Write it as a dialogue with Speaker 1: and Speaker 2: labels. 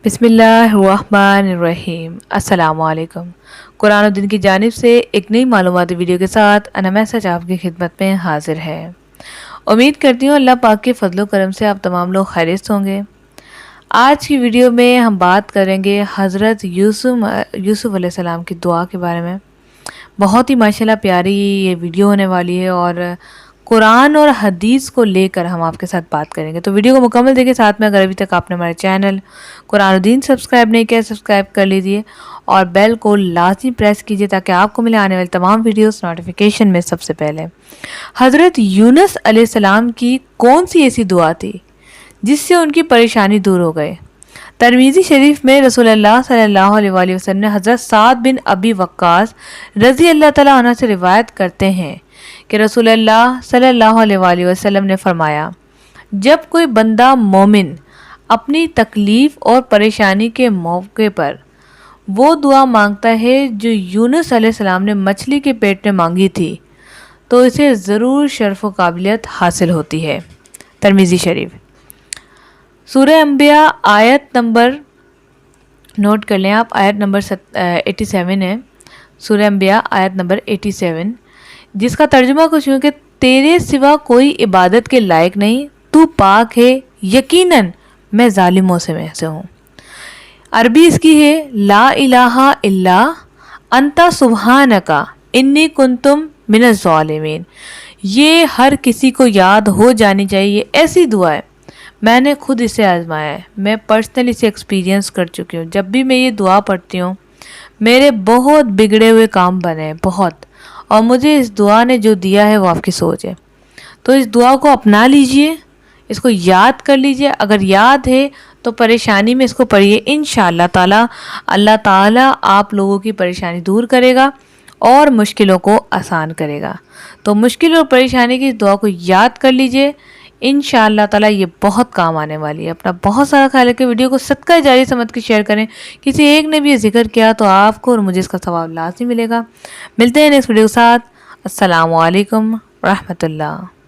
Speaker 1: بسم اللہ الرحمن الرحیم۔ السلام علیکم۔ قرآن و دین کی جانب سے ایک نئی معلوماتی ویڈیو کے ساتھ انا میسج آپ کی خدمت میں حاضر ہے۔ امید کرتی ہوں اللہ پاک کے فضل و کرم سے آپ تمام لوگ خیریت سے ہوں گے۔ آج کی ویڈیو میں ہم بات کریں گے حضرت یوسف علیہ السلام کی دعا کے بارے میں۔ بہت ہی ماشاءاللہ پیاری یہ ویڈیو ہونے والی ہے اور قرآن اور حدیث کو لے کر ہم آپ کے ساتھ بات کریں گے، تو ویڈیو کو مکمل دیکھیں۔ ساتھ میں اگر ابھی تک آپ نے ہمارے چینل قرآن و دین سبسکرائب نہیں کیا، سبسکرائب کر لیجئے اور بیل کو لازمی پریس کیجئے تاکہ آپ کو ملے آنے والی تمام ویڈیوز نوٹیفیکیشن میں سب سے پہلے۔ حضرت یونس علیہ السلام کی کون سی ایسی دعا تھی جس سے ان کی پریشانی دور ہو گئے؟ ترمذی شریف میں رسول اللہ صلی اللہ علیہ وآلہ وسلم نے حضرت سعد بن ابی وقاص رضی اللہ تعالیٰ عنہ سے روایت کرتے ہیں کہ رسول اللہ صلی اللہ علیہ وآلہ وسلم نے فرمایا، جب کوئی بندہ مومن اپنی تکلیف اور پریشانی کے موقع پر وہ دعا مانگتا ہے جو یونس علیہ السلام نے مچھلی کے پیٹ میں مانگی تھی تو اسے ضرور شرف و قابلیت حاصل ہوتی ہے۔ ترمذی شریف۔ سورہ انبیاء آیت نمبر نوٹ کر لیں آپ، آیت نمبر 87 ہے۔ سورہ انبیاء آیت نمبر 87، جس کا ترجمہ کچھ یوں کہ تیرے سوا کوئی عبادت کے لائق نہیں، تو پاک ہے، یقیناً میں ظالموں سے ہوں۔ عربی اس کی ہے لا الہ الا انت سبحانک انی کنتم من الظالمین۔ یہ ہر کسی کو یاد ہو جانی چاہیے، یہ ایسی دعا ہے، میں نے خود اسے آزمایا ہے، میں پرسنلی اسے ایکسپیرینس کر چکی ہوں۔ جب بھی میں یہ دعا پڑھتی ہوں میرے بہت بگڑے ہوئے کام بنے ہیں، بہت، اور مجھے اس دعا نے جو دیا ہے وہ آپ کی سوچ ہے۔ تو اس دعا کو اپنا لیجئے، اس کو یاد کر لیجئے، اگر یاد ہے تو پریشانی میں اس کو پڑھیے، انشاءاللہ تعالی اللہ تعالیٰ آپ لوگوں کی پریشانی دور کرے گا اور مشکلوں کو آسان کرے گا۔ تو مشکل اور پریشانی کی اس دعا کو یاد کر لیجئے، انشاءاللہ تعالیٰ یہ بہت کام آنے والی ہے۔ اپنا بہت سارا خیال رکھیں، ویڈیو کو صدقہ جاری سمجھ کے شیئر کریں، کسی ایک نے بھی یہ ذکر کیا تو آپ کو اور مجھے اس کا ثواب لازمی ملے گا۔ ملتے ہیں نیکسٹ ویڈیو کے ساتھ۔ السلام علیکم ورحمۃ اللہ۔